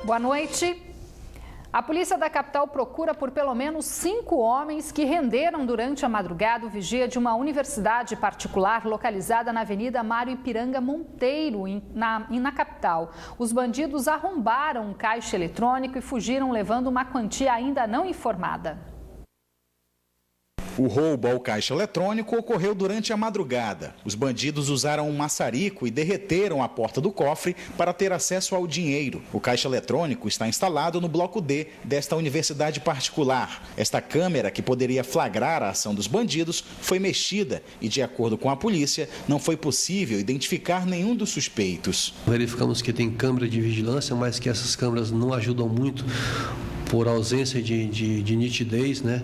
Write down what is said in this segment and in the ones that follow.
Boa noite. A polícia da capital procura por pelo menos 5 homens que renderam durante a madrugada o vigia de uma universidade particular localizada na Avenida Mário Ipiranga Monteiro, na capital. Os bandidos arrombaram um caixa eletrônico e fugiram levando uma quantia ainda não informada. O roubo ao caixa eletrônico ocorreu durante a madrugada. Os bandidos usaram um maçarico e derreteram a porta do cofre para ter acesso ao dinheiro. O caixa eletrônico está instalado no bloco D desta universidade particular. Esta câmera, que poderia flagrar a ação dos bandidos, foi mexida e, de acordo com a polícia, não foi possível identificar nenhum dos suspeitos. Verificamos que tem câmera de vigilância, mas que essas câmeras não ajudam muito por ausência de nitidez, né?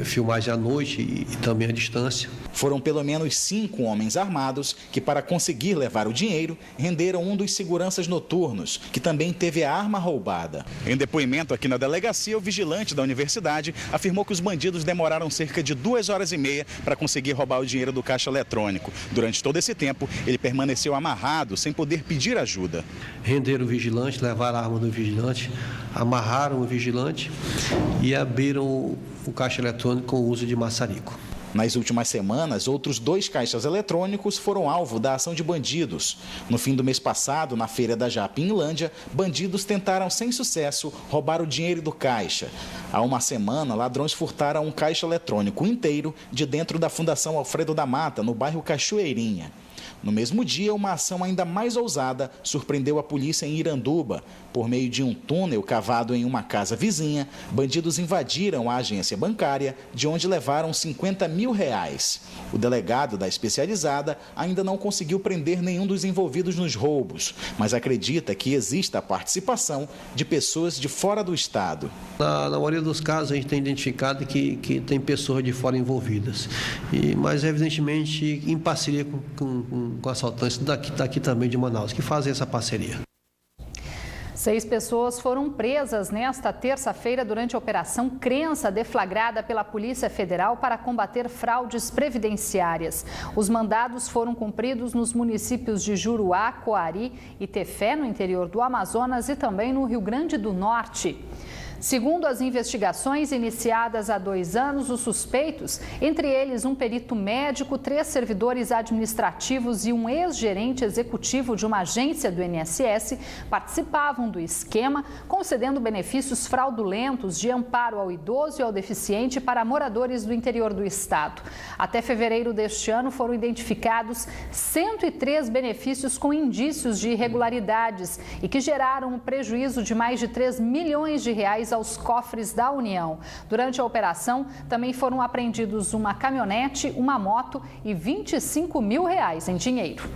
Filmagem à noite e também à distância. Foram pelo menos 5 homens armados que, para conseguir levar o dinheiro, renderam um dos seguranças noturnos, que também teve a arma roubada. Em depoimento aqui na delegacia, o vigilante da universidade afirmou que os bandidos demoraram cerca de 2 horas e meia para conseguir roubar o dinheiro do caixa eletrônico. Durante todo esse tempo, ele permaneceu amarrado, sem poder pedir ajuda. Renderam o vigilante, levaram a arma do vigilante, amarraram o vigilante e abriram o caixa eletrônico com o uso de maçarico. Nas últimas semanas, outros 2 caixas eletrônicos foram alvo da ação de bandidos. No fim do mês passado, na feira da Japinlândia, bandidos tentaram sem sucesso roubar o dinheiro do caixa. Há uma semana, ladrões furtaram um caixa eletrônico inteiro de dentro da Fundação Alfredo da Mata, no bairro Cachoeirinha. No mesmo dia, uma ação ainda mais ousada surpreendeu a polícia em Iranduba. Por meio de um túnel cavado em uma casa vizinha, bandidos invadiram a agência bancária, de onde levaram R$50 mil. O delegado da especializada ainda não conseguiu prender nenhum dos envolvidos nos roubos, mas acredita que exista a participação de pessoas de fora do estado. Na maioria dos casos, a gente tem identificado que tem pessoas de fora envolvidas, mas evidentemente em parceria com assaltantes daqui também de Manaus, que fazem essa parceria. 6 pessoas foram presas nesta terça-feira durante a Operação Crença, deflagrada pela Polícia Federal para combater fraudes previdenciárias. Os mandados foram cumpridos nos municípios de Juruá, Coari e Tefé, no interior do Amazonas, e também no Rio Grande do Norte. Segundo as investigações iniciadas há 2 anos, os suspeitos, entre eles um perito médico, 3 servidores administrativos e um ex-gerente executivo de uma agência do INSS, participavam do esquema, concedendo benefícios fraudulentos de amparo ao idoso e ao deficiente para moradores do interior do estado. Até fevereiro deste ano foram identificados 103 benefícios com indícios de irregularidades e que geraram um prejuízo de mais de R$3 milhões aos cofres da União. Durante a operação, também foram apreendidos uma caminhonete, uma moto e R$25 mil em dinheiro.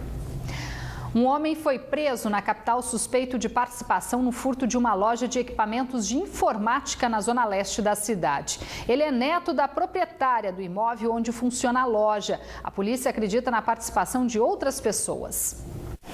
Um homem foi preso na capital suspeito de participação no furto de uma loja de equipamentos de informática na zona leste da cidade. Ele é neto da proprietária do imóvel onde funciona a loja. A polícia acredita na participação de outras pessoas.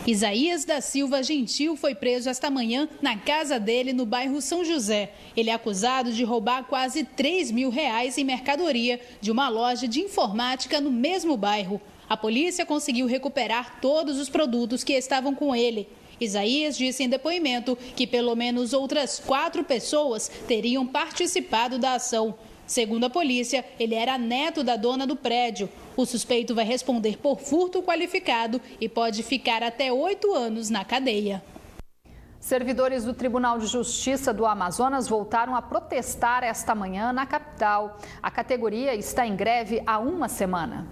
Isaías da Silva Gentil foi preso esta manhã na casa dele no bairro São José. Ele é acusado de roubar quase R$3 mil em mercadoria de uma loja de informática no mesmo bairro. A polícia conseguiu recuperar todos os produtos que estavam com ele. Isaías disse em depoimento que pelo menos outras 4 pessoas teriam participado da ação. Segundo a polícia, ele era neto da dona do prédio. O suspeito vai responder por furto qualificado e pode ficar até 8 anos na cadeia. Servidores do Tribunal de Justiça do Amazonas voltaram a protestar esta manhã na capital. A categoria está em greve há uma semana.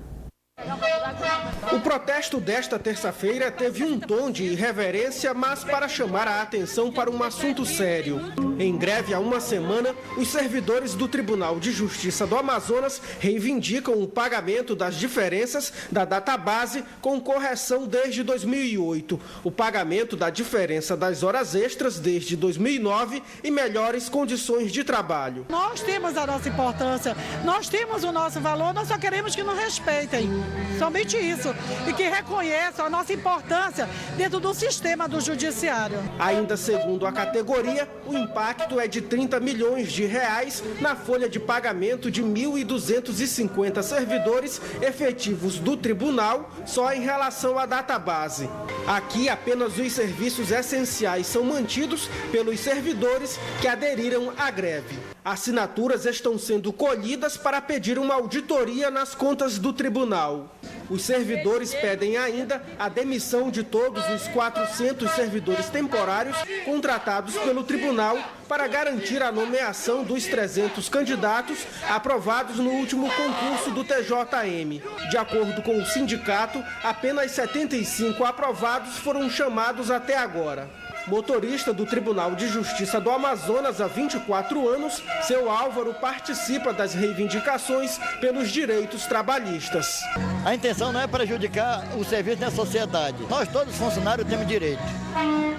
O protesto desta terça-feira teve um tom de irreverência, mas para chamar a atenção para um assunto sério. Em greve há uma semana, os servidores do Tribunal de Justiça do Amazonas reivindicam o pagamento das diferenças da database com correção desde 2008, o pagamento da diferença das horas extras desde 2009 e melhores condições de trabalho. Nós temos a nossa importância, nós temos o nosso valor, nós só queremos que nos respeitem. Somente isso. E que reconheçam a nossa importância dentro do sistema do judiciário. Ainda segundo a categoria, o impacto é de 30 milhões de reais na folha de pagamento de 1.250 servidores efetivos do tribunal, só em relação à database. Aqui, apenas os serviços essenciais são mantidos pelos servidores que aderiram à greve. Assinaturas estão sendo colhidas para pedir uma auditoria nas contas do tribunal. Os servidores pedem ainda a demissão de todos os 400 servidores temporários contratados pelo tribunal para garantir a nomeação dos 300 candidatos aprovados no último concurso do TJM. De acordo com o sindicato, apenas 75 aprovados foram chamados até agora. Motorista do Tribunal de Justiça do Amazonas há 24 anos, seu Álvaro participa das reivindicações pelos direitos trabalhistas. A intenção não é prejudicar o serviço da sociedade. Nós todos funcionários temos direito.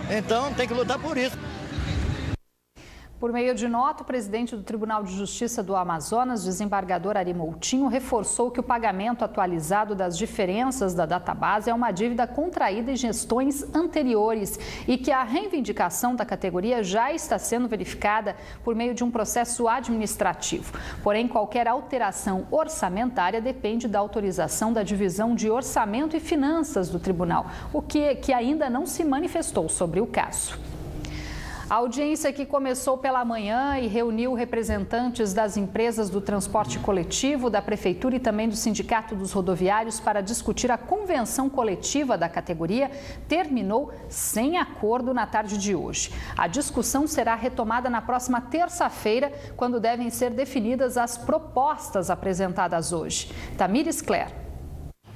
Então tem que lutar por isso. Por meio de nota, o presidente do Tribunal de Justiça do Amazonas, desembargador Ari Moutinho, reforçou que o pagamento atualizado das diferenças da database é uma dívida contraída em gestões anteriores e que a reivindicação da categoria já está sendo verificada por meio de um processo administrativo. Porém, qualquer alteração orçamentária depende da autorização da Divisão de Orçamento e Finanças do Tribunal, o que ainda não se manifestou sobre o caso. A audiência que começou pela manhã e reuniu representantes das empresas do transporte coletivo, da Prefeitura e também do Sindicato dos Rodoviários para discutir a convenção coletiva da categoria, terminou sem acordo na tarde de hoje. A discussão será retomada na próxima terça-feira, quando devem ser definidas as propostas apresentadas hoje. Tamires Claire.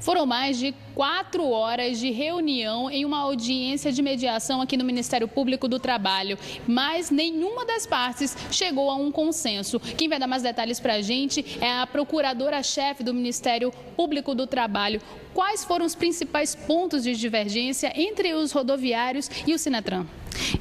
Foram mais de 4 horas de reunião em uma audiência de mediação aqui no Ministério Público do Trabalho, mas nenhuma das partes chegou a um consenso. Quem vai dar mais detalhes para a gente é a procuradora-chefe do Ministério Público do Trabalho. Quais foram os principais pontos de divergência entre os rodoviários e o Sinetran?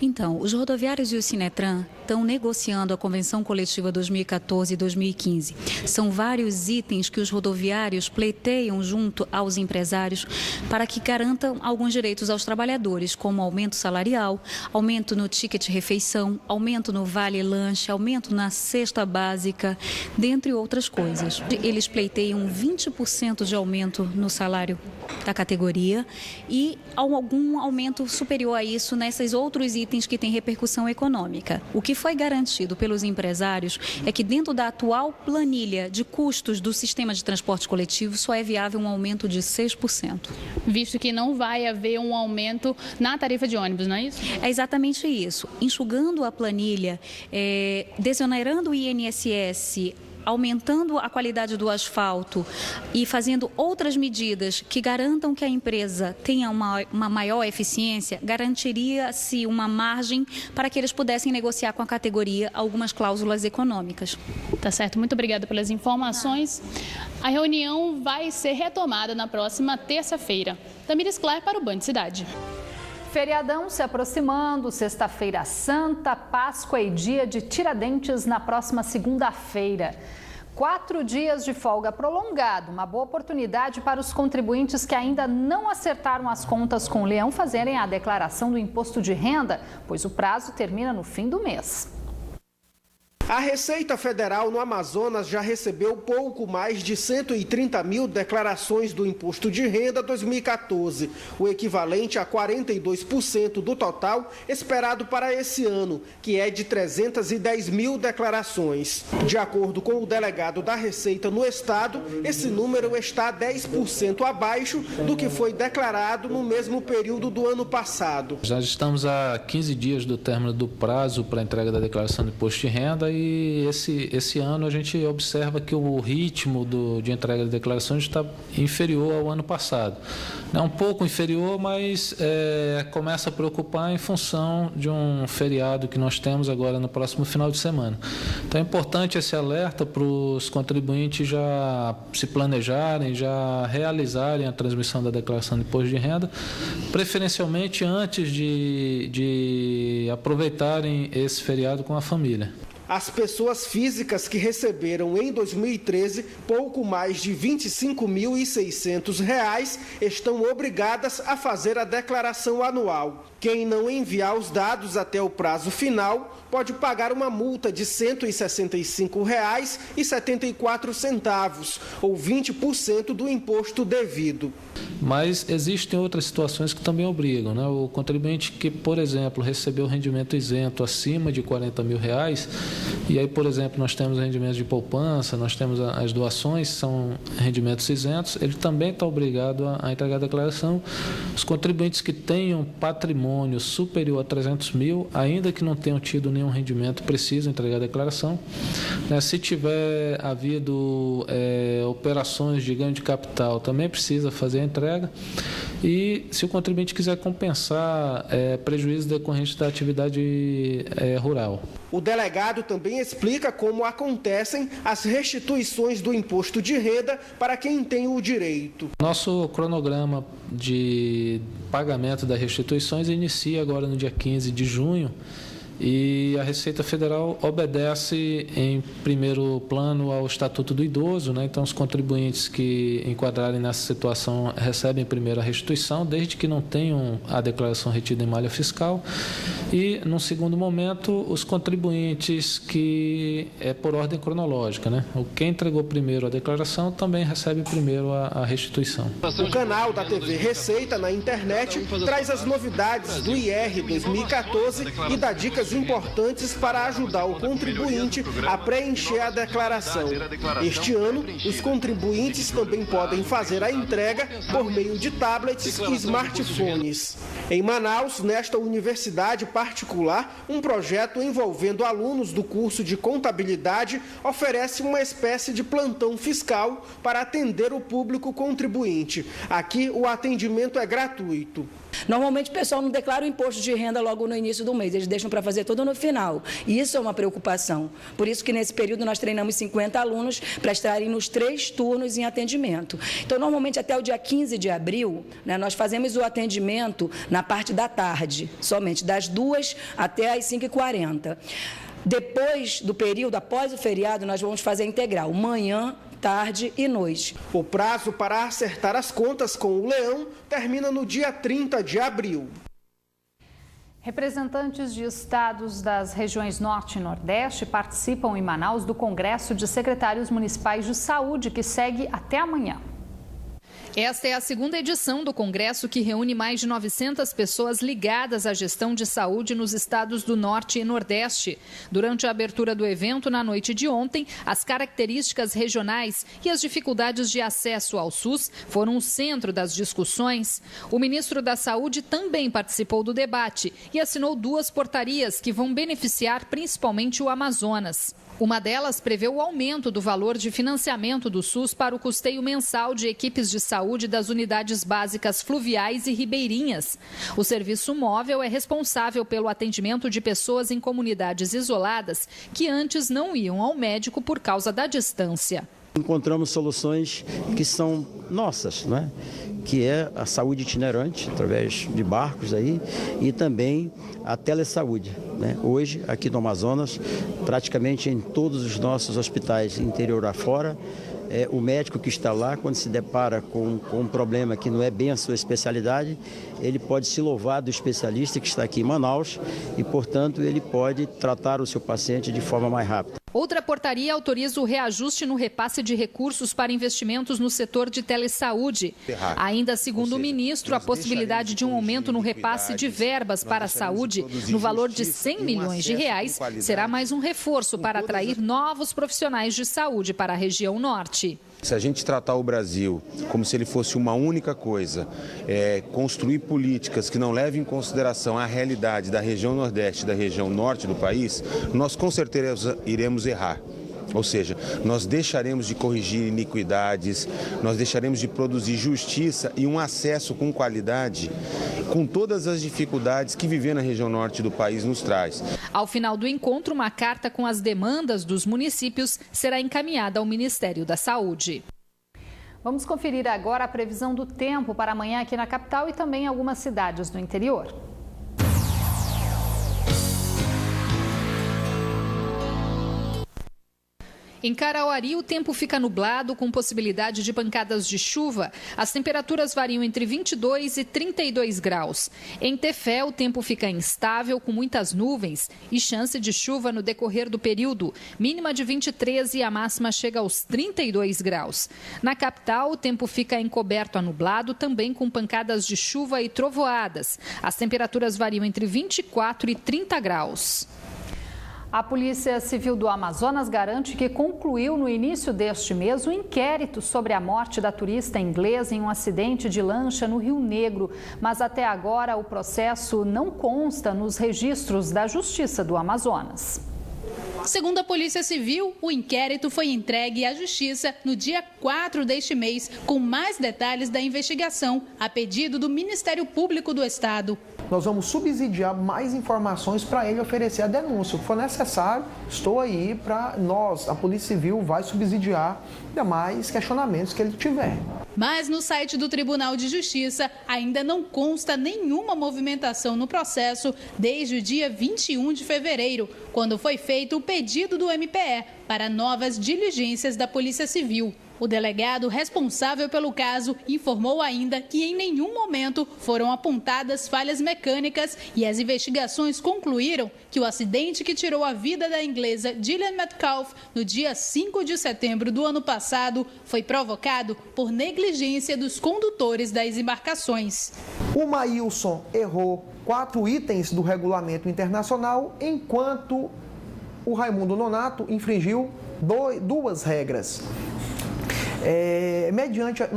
Então, os rodoviários e o Sinetran estão negociando a Convenção Coletiva 2014 e 2015. São vários itens que os rodoviários pleiteiam junto aos empresários para que garantam alguns direitos aos trabalhadores, como aumento salarial, aumento no ticket refeição, aumento no vale-lanche, aumento na cesta básica, dentre outras coisas. Eles pleiteiam 20% de aumento no salário da categoria e algum aumento superior a isso nesses outros itens que têm repercussão econômica. O que foi garantido pelos empresários é que dentro da atual planilha de custos do sistema de transporte coletivo só é viável um aumento de 6%. Visto que não vai haver um aumento na tarifa de ônibus, não é isso? É exatamente isso. Enxugando a planilha, desonerando o INSS, aumentando a qualidade do asfalto e fazendo outras medidas que garantam que a empresa tenha uma maior eficiência, garantiria-se uma margem para que eles pudessem negociar com a categoria algumas cláusulas econômicas. Tá certo, muito obrigada pelas informações. A reunião vai ser retomada na próxima terça-feira. Tamires Claire para o Band Cidade. Feriadão se aproximando, sexta-feira santa, Páscoa e dia de Tiradentes na próxima segunda-feira. 4 dias de folga prolongado, uma boa oportunidade para os contribuintes que ainda não acertaram as contas com o Leão fazerem a declaração do imposto de renda, pois o prazo termina no fim do mês. A Receita Federal no Amazonas já recebeu pouco mais de 130 mil declarações do Imposto de Renda 2014, o equivalente a 42% do total esperado para esse ano, que é de 310 mil declarações. De acordo com o delegado da Receita no estado, esse número está 10% abaixo do que foi declarado no mesmo período do ano passado. Já estamos a 15 dias do término do prazo para a entrega da declaração do Imposto de Renda e esse ano a gente observa que o ritmo de entrega de declarações está inferior ao ano passado. É um pouco inferior, mas começa a preocupar em função de um feriado que nós temos agora no próximo final de semana. Então é importante esse alerta para os contribuintes já se planejarem, já realizarem a transmissão da declaração de imposto de renda, preferencialmente antes de aproveitarem esse feriado com a família. As pessoas físicas que receberam em 2013 pouco mais de R$ 25.600 estão obrigadas a fazer a declaração anual. Quem não enviar os dados até o prazo final pode pagar uma multa de R$ 165,74, ou 20% do imposto devido. Mas existem outras situações que também obrigam, né? O contribuinte que, por exemplo, recebeu rendimento isento acima de R$ 40 mil, e aí, por exemplo, nós temos rendimentos de poupança, nós temos as doações, são rendimentos isentos, ele também está obrigado a entregar a declaração. Os contribuintes que tenham patrimônio superior a 300 mil, ainda que não tenham tido nenhum rendimento, precisam entregar a declaração. Se tiver havido operações de ganho de capital, também precisa fazer a entrega. E se o contribuinte quiser compensar prejuízo decorrente da atividade rural. O delegado também explica como acontecem as restituições do imposto de renda para quem tem o direito. Nosso cronograma de pagamento das restituições inicia agora no dia 15 de junho. E a Receita Federal obedece, em primeiro plano, ao Estatuto do Idoso, né? Então, os contribuintes que enquadrarem nessa situação recebem primeiro a restituição, desde que não tenham a declaração retida em malha fiscal. E, num segundo momento, os contribuintes que é por ordem cronológica, né? Quem entregou primeiro a declaração também recebe primeiro a restituição. O canal da TV Receita na internet traz as novidades do IR 2014 e dá dicas importantes para ajudar o contribuinte a preencher a declaração. Este ano, os contribuintes também podem fazer a entrega por meio de tablets e smartphones. Em Manaus, nesta universidade particular, um projeto envolvendo alunos do curso de contabilidade oferece uma espécie de plantão fiscal para atender o público contribuinte. Aqui, o atendimento é gratuito. Normalmente o pessoal não declara o imposto de renda logo no início do mês, eles deixam para fazer tudo no final. E isso é uma preocupação. Por isso que nesse período nós treinamos 50 alunos para estarem nos 3 turnos em atendimento. Então, normalmente até o dia 15 de abril, né, nós fazemos o atendimento na parte da tarde, somente das 2 até as 5h40. Depois do período, após o feriado, nós vamos fazer a integral, manhã, tarde e noite. O prazo para acertar as contas com o Leão termina no dia 30 de abril. Representantes de estados das regiões Norte e Nordeste participam em Manaus do Congresso de Secretários Municipais de Saúde, que segue até amanhã. Esta é a segunda edição do Congresso, que reúne mais de 900 pessoas ligadas à gestão de saúde nos estados do Norte e Nordeste. Durante a abertura do evento, na noite de ontem, as características regionais e as dificuldades de acesso ao SUS foram o centro das discussões. O ministro da Saúde também participou do debate e assinou 2 portarias que vão beneficiar principalmente o Amazonas. Uma delas prevê o aumento do valor de financiamento do SUS para o custeio mensal de equipes de saúde das unidades básicas fluviais e ribeirinhas. O serviço móvel é responsável pelo atendimento de pessoas em comunidades isoladas que antes não iam ao médico por causa da distância. Encontramos soluções que são nossas, não é? Que é a saúde itinerante, através de barcos aí, e também a telesaúde, né? Hoje, aqui no Amazonas, praticamente em todos os nossos hospitais interior afora, o médico que está lá, quando se depara com um problema que não é bem a sua especialidade, ele pode se louvar do especialista que está aqui em Manaus e, portanto, ele pode tratar o seu paciente de forma mais rápida. Outra portaria autoriza o reajuste no repasse de recursos para investimentos no setor de telesaúde. Ainda segundo o ministro, a possibilidade de um aumento no repasse de verbas para a saúde no valor de R$100 milhões será mais um reforço para atrair novos profissionais de saúde para a região norte. Se a gente tratar o Brasil como se ele fosse uma única coisa, construir políticas que não levem em consideração a realidade da região Nordeste e da região Norte do país, nós com certeza iremos errar. Ou seja, nós deixaremos de corrigir iniquidades, nós deixaremos de produzir justiça e um acesso com qualidade, com todas as dificuldades que viver na região norte do país nos traz. Ao final do encontro, uma carta com as demandas dos municípios será encaminhada ao Ministério da Saúde. Vamos conferir agora a previsão do tempo para amanhã aqui na capital e também em algumas cidades do interior. Em Carauari, o tempo fica nublado, com possibilidade de pancadas de chuva. As temperaturas variam entre 22 e 32 graus. Em Tefé, o tempo fica instável, com muitas nuvens e chance de chuva no decorrer do período. Mínima de 23 e a máxima chega aos 32 graus. Na capital, o tempo fica encoberto a nublado, também com pancadas de chuva e trovoadas. As temperaturas variam entre 24 e 30 graus. A Polícia Civil do Amazonas garante que concluiu no início deste mês o inquérito sobre a morte da turista inglesa em um acidente de lancha no Rio Negro. Mas até agora o processo não consta nos registros da Justiça do Amazonas. Segundo a Polícia Civil, o inquérito foi entregue à Justiça no dia 4 deste mês, com mais detalhes da investigação, a pedido do Ministério Público do Estado. Nós vamos subsidiar mais informações para ele oferecer a denúncia. O que for necessário, estou aí para nós, a Polícia Civil vai subsidiar demais questionamentos que ele tiver. Mas no site do Tribunal de Justiça ainda não consta nenhuma movimentação no processo desde o dia 21 de fevereiro, quando foi feito o pedido do MPE para novas diligências da Polícia Civil. O delegado responsável pelo caso informou ainda que em nenhum momento foram apontadas falhas mecânicas e as investigações concluíram que o acidente que tirou a vida da inglesa Gillian Metcalfe no dia 5 de setembro do ano passado foi provocado por negligência dos condutores das embarcações. O Maílson errou 4 itens do regulamento internacional, enquanto o Raimundo Nonato infringiu 2 regras.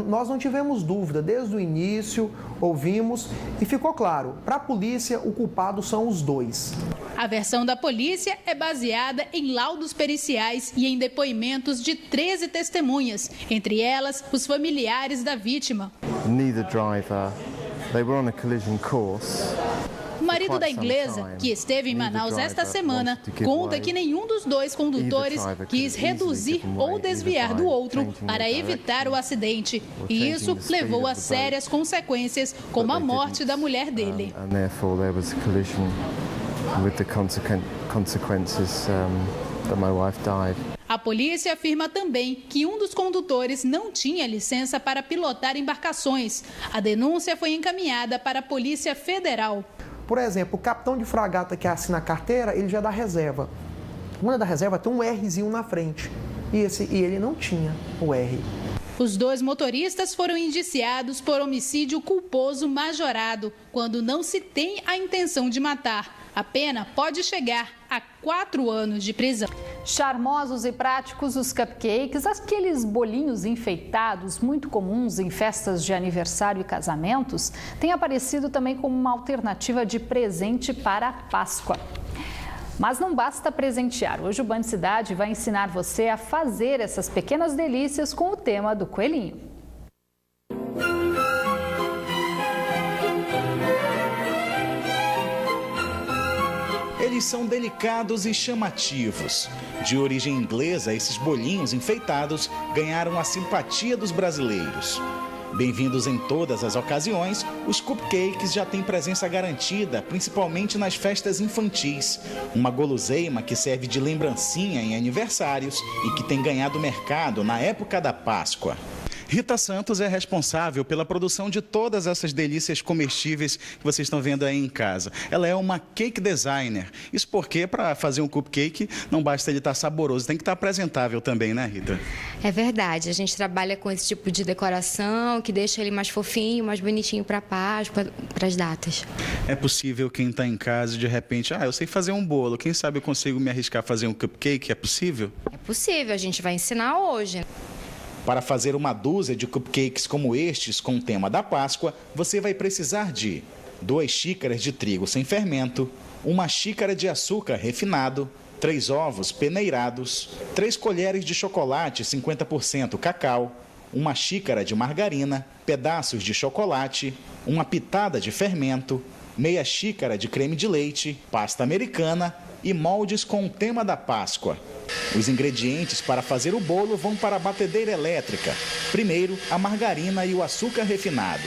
Nós não tivemos dúvida, desde o início ouvimos e ficou claro, para a polícia o culpado são os 2. A versão da polícia é baseada em laudos periciais e em depoimentos de 13 testemunhas, entre elas os familiares da vítima. Neither driver, they were on a collision course. O marido da inglesa, que esteve em Manaus esta semana, conta que nenhum dos 2 condutores quis reduzir ou desviar do outro para evitar o acidente. E isso levou a sérias consequências, como a morte da mulher dele. A polícia afirma também que um dos condutores não tinha licença para pilotar embarcações. A denúncia foi encaminhada para a Polícia Federal. Por exemplo, o capitão de fragata que assina a carteira, ele já é da reserva. Quando é da reserva, tem um Rzinho na frente. E ele não tinha o R. Os 2 motoristas foram indiciados por homicídio culposo majorado, quando não se tem a intenção de matar. A pena pode chegar a 4 anos de prisão. Charmosos e práticos, os cupcakes, aqueles bolinhos enfeitados muito comuns em festas de aniversário e casamentos, têm aparecido também como uma alternativa de presente para a Páscoa. Mas não basta presentear. Hoje o Band Cidade vai ensinar você a fazer essas pequenas delícias com o tema do coelhinho. Eles são delicados e chamativos. De origem inglesa, esses bolinhos enfeitados ganharam a simpatia dos brasileiros. Bem-vindos em todas as ocasiões, os cupcakes já têm presença garantida, principalmente nas festas infantis. Uma guloseima que serve de lembrancinha em aniversários e que tem ganhado mercado na época da Páscoa. Rita Santos é responsável pela produção de todas essas delícias comestíveis que vocês estão vendo aí em casa. Ela é uma cake designer. Isso porque para fazer um cupcake não basta ele estar saboroso, tem que estar apresentável também, né, Rita? É verdade. A gente trabalha com esse tipo de decoração que deixa ele mais fofinho, mais bonitinho para a Páscoa, para as datas. É possível quem está em casa de repente, eu sei fazer um bolo, quem sabe eu consigo me arriscar a fazer um cupcake? É possível? É possível, a gente vai ensinar hoje. Para fazer uma dúzia de cupcakes como estes com o tema da Páscoa, você vai precisar de 2 xícaras de trigo sem fermento, 1 xícara de açúcar refinado, 3 ovos peneirados, 3 colheres de chocolate 50% cacau, 1 xícara de margarina, pedaços de chocolate, 1 pitada de fermento, meia xícara de creme de leite, pasta americana e moldes com o tema da Páscoa. Os ingredientes para fazer o bolo vão para a batedeira elétrica. Primeiro, a margarina e o açúcar refinado.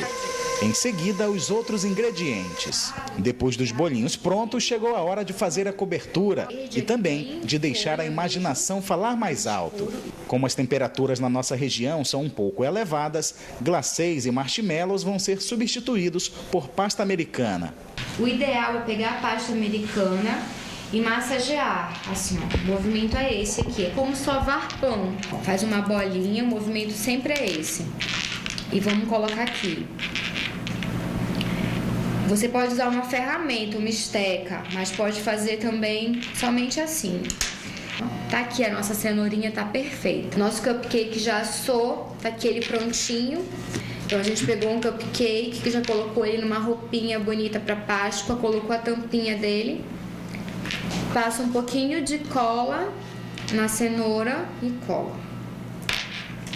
Em seguida, os outros ingredientes. Depois dos bolinhos prontos, chegou a hora de fazer a cobertura e também de deixar a imaginação falar mais alto. Como as temperaturas na nossa região são um pouco elevadas, glacês e marshmallows vão ser substituídos por pasta americana. O ideal é pegar a pasta americana e massagear, assim, ó. O movimento é esse aqui, é como sovar pão. Faz uma bolinha, o movimento sempre é esse. E vamos colocar aqui. Você pode usar uma ferramenta, uma esteca, mas pode fazer também somente assim. Tá aqui, a nossa cenourinha tá perfeita. Nosso cupcake já assou, tá aqui ele prontinho. Então a gente pegou um cupcake que já colocou ele numa roupinha bonita para Páscoa, colocou a tampinha dele. Passa um pouquinho de cola na cenoura e cola.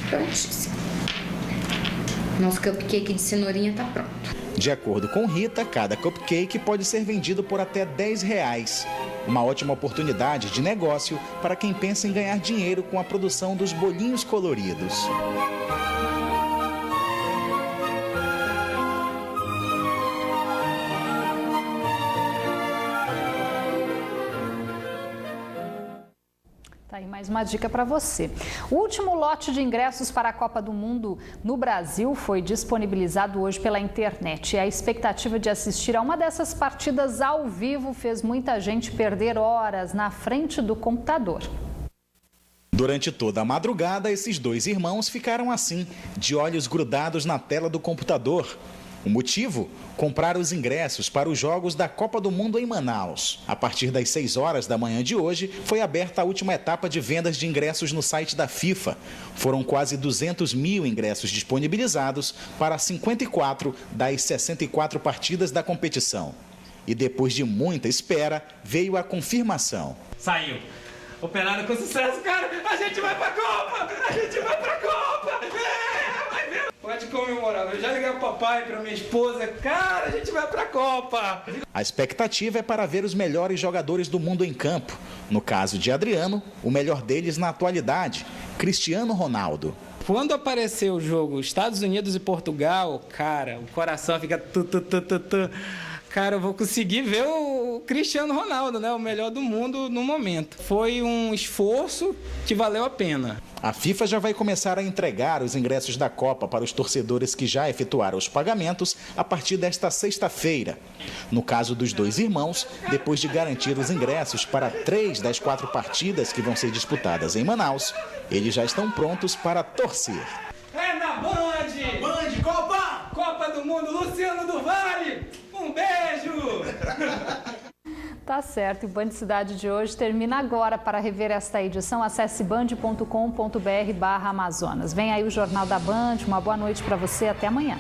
Prontíssimo. Nosso cupcake de cenourinha tá pronto. De acordo com Rita, cada cupcake pode ser vendido por até R$10. Uma ótima oportunidade de negócio para quem pensa em ganhar dinheiro com a produção dos bolinhos coloridos. Tá aí mais uma dica para você. O último lote de ingressos para a Copa do Mundo no Brasil foi disponibilizado hoje pela internet. E a expectativa de assistir a uma dessas partidas ao vivo fez muita gente perder horas na frente do computador. Durante toda a madrugada, esses dois irmãos ficaram assim, de olhos grudados na tela do computador. O motivo? Comprar os ingressos para os Jogos da Copa do Mundo em Manaus. A partir das 6 horas da manhã de hoje, foi aberta a última etapa de vendas de ingressos no site da FIFA. Foram quase 200 mil ingressos disponibilizados para 54 das 64 partidas da competição. E depois de muita espera, veio a confirmação. Saiu. Operado com sucesso, cara. A gente vai pra Copa! A gente vai pra Copa! Vai ver! Pode comemorar. Eu já liguei pro papai, pra minha esposa. Cara, a gente vai pra Copa! A expectativa é para ver os melhores jogadores do mundo em campo. No caso de Adriano, o melhor deles na atualidade, Cristiano Ronaldo. Quando apareceu o jogo Estados Unidos e Portugal, cara, o coração fica... Cara, eu vou conseguir ver o Cristiano Ronaldo, né? O melhor do mundo no momento. Foi um esforço que valeu a pena. A FIFA já vai começar a entregar os ingressos da Copa para os torcedores que já efetuaram os pagamentos a partir desta sexta-feira. No caso dos dois irmãos, depois de garantir os ingressos para 3 das 4 partidas que vão ser disputadas em Manaus, eles já estão prontos para torcer. É na Band! Band, Copa! Copa do Mundo, Luciano do Vale! Um beijo! Tá certo, e o Band Cidade de hoje termina agora. Para rever esta edição, acesse band.com.br/Amazonas. Vem aí o Jornal da Band, uma boa noite para você, até amanhã.